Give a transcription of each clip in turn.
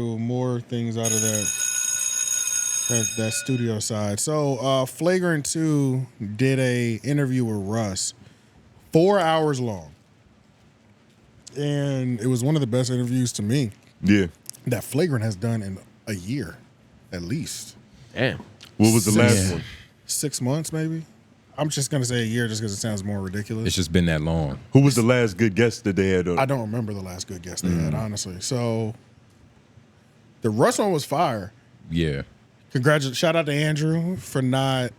more things out of that studio side. So Flagrant 2 did a interview with Russ, 4 hours long. And it was one of the best interviews to me. Yeah. That Flagrant has done in a year, at least. Damn. What was the last one? 6 months, maybe. I'm just gonna say a year just because it sounds more ridiculous. It's just been that long. Who was the last good guest that they had on? I don't remember the last good guest they had, honestly. So the Russ one was fire. Yeah. Shout out to Andrew for not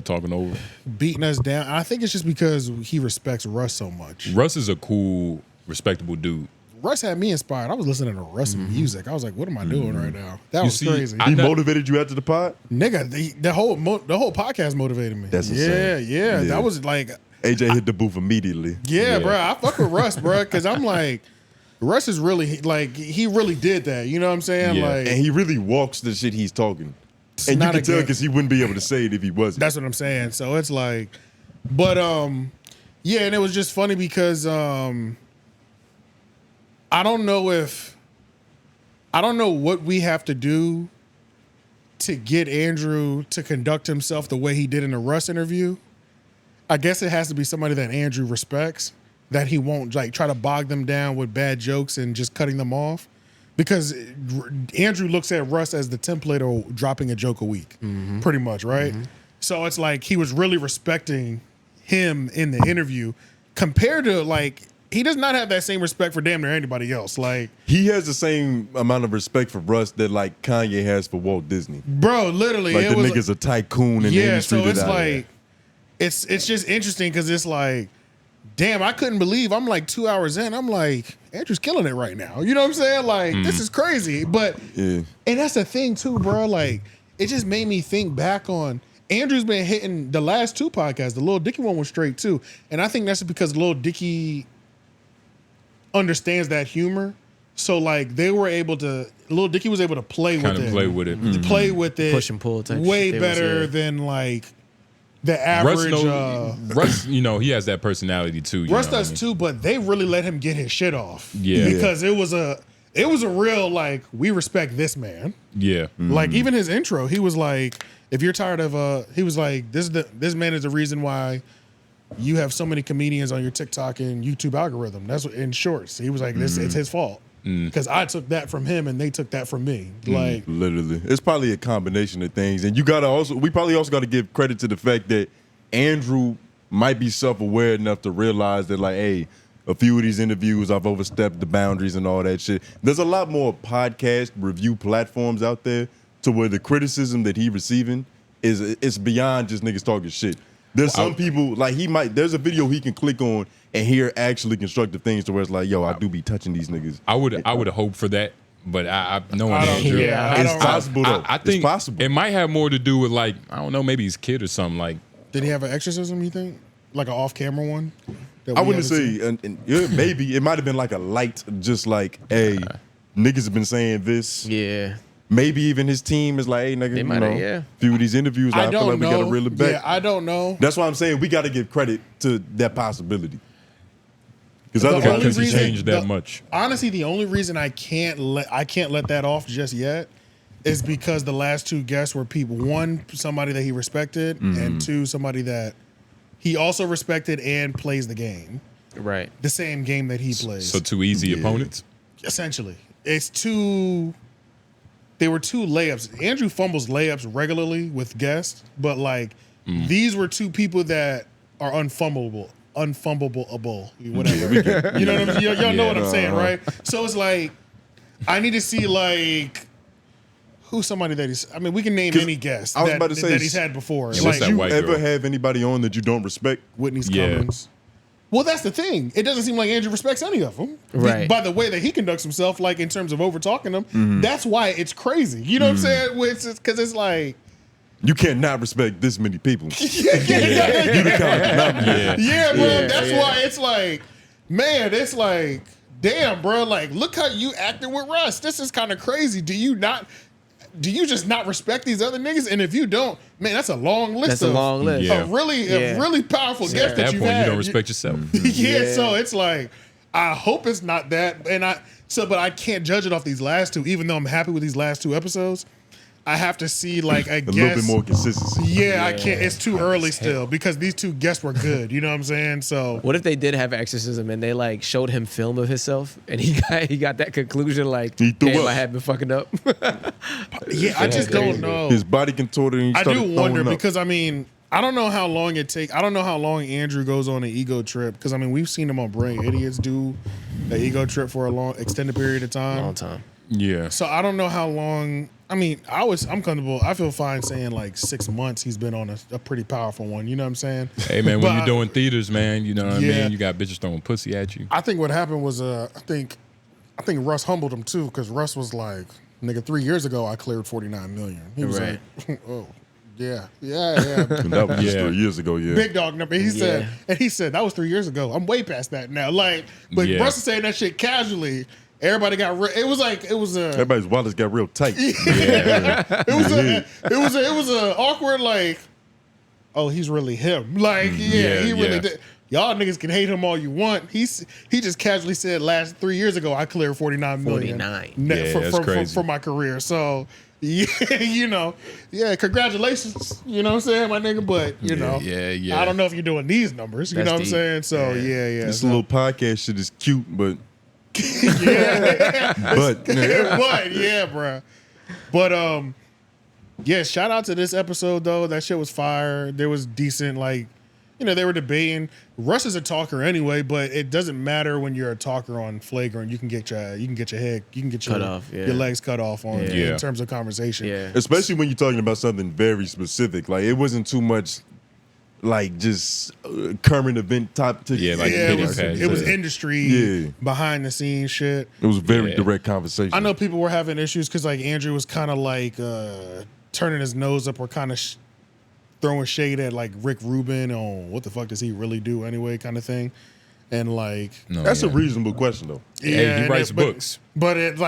talking over? beating us down. I think it's just because he respects Russ so much. Russ is a cool, respectable dude. Russ had me inspired. I was listening to Russ music. I was like, what am I doing right now? That was crazy. He motivated you after the pod? Nigga, the whole podcast motivated me. That's insane. Yeah. That was like... AJ hit the booth immediately. Yeah, bro. I fuck with Russ, bro, because I'm like... Russ is really, like, he really did that. You know what I'm saying? Yeah. Like, And he really walks the shit he's talking. And you not can tell again. because he wouldn't be able to say it if he wasn't. That's what I'm saying. So it's like... But, yeah, and it was just funny because... I don't know what we have to do to get Andrew to conduct himself the way he did in the Russ interview. I guess it has to be somebody that Andrew respects, that he won't like try to bog them down with bad jokes and just cutting them off. Because Andrew looks at Russ as the template of dropping a joke a week, pretty much, right? So it's like he was really respecting him in the interview compared to like, he does not have that same respect for damn near anybody else. Like, he has the same amount of respect for Russ that like Kanye has for Walt Disney. Bro, literally. Like the nigga's a tycoon in the industry. So it's like, it's just interesting because it's like, damn, I couldn't believe I'm like 2 hours in. I'm like, Andrew's killing it right now. You know what I'm saying? Like, this is crazy. But, and that's the thing too, bro. Like, it just made me think back on, Andrew's been hitting the last two podcasts. The Lil Dicky one was straight too. And I think that's because Lil Dicky understands that humor. So like they were able to, Lil Dicky was able to play with it. Play with it. Push and pull type way shit. better than like the average. Russ, you know, he has that personality too. Russ does too, but they really let him get his shit off. Yeah. Because it was a real like, we respect this man. Yeah. Like even his intro, he was like, if you're tired of he was like, this man is the reason why you have so many comedians on your TikTok and YouTube algorithm. That's what, in shorts. He was like, it's his fault. Because I took that from him and they took that from me. Like literally. It's probably a combination of things. And we probably also got to give credit to the fact that Andrew might be self-aware enough to realize that like, hey, a few of these interviews I've overstepped the boundaries and all that shit. There's a lot more podcast review platforms out there to where the criticism that he's receiving is beyond just niggas talking shit. There's some people, like there's a video he can click on and hear actually constructive things to where it's like, yo, I do be touching these niggas. I would hope for that, but I know Andrew. It's possible though. I think it's possible. It might have more to do with like, I don't know, maybe he's a kid or something. Like, did he have an exorcism, you think? Like an off-camera one? I wouldn't say, yeah, maybe. It might have been like a light, just like, hey, niggas have been saying this. Yeah. Maybe even his team is like, hey, nigga, you know, few of these interviews, I feel like we got to reel it back. Yeah, I don't know. That's why I'm saying we got to give credit to that possibility. Because he changed that much. Honestly, the only reason I can't let that off just yet is because the last two guests were people. One, somebody that he respected, and two, somebody that he also respected and plays the game. Right. The same game that he plays. So two easy opponents? Essentially. They were two layups. Andrew fumbles layups regularly with guests, but like these were two people that are unfumbleable, whatever. You know what I'm saying? Y'all know what I'm saying, right? So it's like, I need to see like who's somebody that he's. I mean, we can name any guest that he's had before. Yeah, like, that you white ever girl? have anybody on that you don't respect? Whitney's Cummings. Well, that's the thing. It doesn't seem like Andrew respects any of them. Right. By the way that he conducts himself, like in terms of over talking them, that's why it's crazy. You know what I'm saying? Because it's like, you can't not respect this many people. Yeah, bro. That's why it's like, man, it's like, damn, bro. Like, look how you acting with Russ. This is kind of crazy. Do you just not respect these other niggas? And if you don't, man, that's a long list. That's a long list. A really powerful guest At that that you've point, had. you don't respect yourself. So it's like, I hope it's not that. And So, but I can't judge it off these last two, even though I'm happy with these last 2 episodes. I have to see, like, a little bit more consistency. Yeah, I can't. It's too early still because these 2 guests were good. You know what I'm saying? So, what if they did have exorcism and they like showed him film of himself and he got that conclusion like, he threw up. I have been fucking up. yeah, I just don't know. His body contorted. And he I started do wonder throwing up. because I mean, I don't know how long it takes. I don't know how long Andrew goes on an ego trip because I mean we've seen him on Brain Idiots do an ego trip for a long extended period of time. Long time. Yeah. So I don't know how long. I mean, I'm comfortable. I feel fine saying like 6 months. He's been on a pretty powerful one. You know what I'm saying? Hey man, when you're doing theaters, man, you know what I Yeah. mean. You got bitches throwing pussy at you. I think what happened was I think Russ humbled him too because Russ was like, "Nigga, 3 years ago I cleared 49 million." He was Right. like, "Oh, yeah." And that was just Yeah. 3 years ago. Yeah. Big dog number. He said that was 3 years ago. I'm way past that now. Like, but Yeah. Russ is saying that shit casually. Everybody got. It was a. Everybody's wallets got real tight. It was a awkward like. Oh, he's really him. Like, yeah, he really yeah. did. Y'all niggas can hate him all you want. He just casually said 3 years ago I cleared 49 million 49. Yeah, that's crazy. for my career. So yeah, congratulations. You know what I'm saying, my nigga? But you know, yeah. I don't know if you're doing these numbers. You That's know what I'm deep. saying? So yeah. This little podcast shit is cute, but yeah. but but yeah, bro. But yeah, shout out to this episode though. That shit was fire. There was decent, like, you know, they were debating. Russ is a talker anyway, but it doesn't matter when you're a talker on Flagrant. You can get your head, you can get your Cut off, yeah. your legs cut off on Yeah. in terms of conversation. Yeah. especially when you're talking about something very specific. Like it wasn't too much, like just current event top to Yeah, like Yeah, hitting pads. it was industry Yeah. behind the scenes shit. It was a very Yeah. direct conversation. I know people were having issues because like Andrew was kind of like turning his nose up or kind of throwing shade at like Rick Rubin on what the fuck does he really do anyway kind of thing. And like No, That's yeah. a reasonable question though. Hey, he and writes but- books. But it's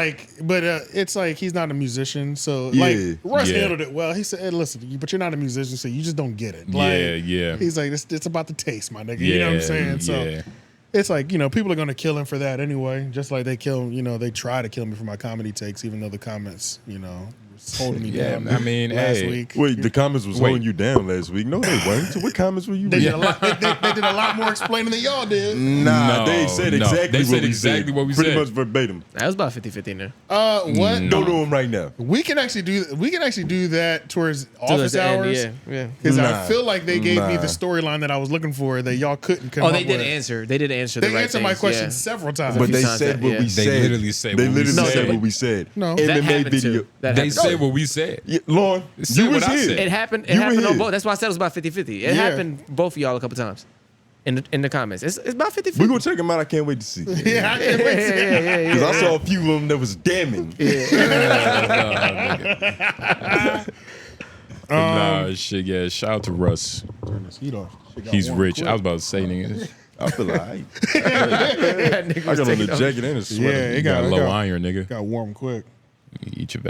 like he's not a musician, so Yeah. like Russ Yeah. handled it well. He said, hey, "Listen, but you're not a musician, so you just don't get it." Like, Yeah. He's like, "It's about the taste, my nigga." You know what I'm saying? So Yeah. it's like, you know, people are gonna kill him for that anyway. Just like they kill, you know, they try to kill me for my comedy takes, even though the comments, you know, was holding me Yeah, down. I mean, last hey. week. Wait, the comments was Wait. holding you down last week. No, they weren't. So what comments were you They reading? did a lot. They did a lot more explaining than y'all did. Nah, No, they said no. exactly They what said we exactly said. what we Pretty said. much verbatim. That was about 50-50 there. What? Go to them right now. We can actually do that towards office the end, hours. yeah. Because Nah. I feel like they gave me Nah. the storyline that I was looking for that y'all couldn't come Oh, up they did with. answer. They did answer the They right answered my things, question yeah. several times. But few they times said that- what yeah. we They said. literally say They what we literally said. said what we said. No. That MMA happened video. too. That They happened. said what we said. Yeah, Lauren, Said you was what I here. said. It happened. It You were happened on here. both. That's why I said it was about 50-50. It Yeah. happened both of y'all a couple times in the comments. It's about 50-50. We're going to check them out. I can't wait to see. Yeah, I can't wait to see it. Because I saw a few of them that was damning. Nah, shit, yeah. Shout out to Russ. Turn this heat off. Shit got He's warm rich. quick. I was about to say, nigga. I feel like That nigga I was got on taking the off. jacket and a sweater. Yeah, You it got got low iron, nigga. got warm quick. Eat your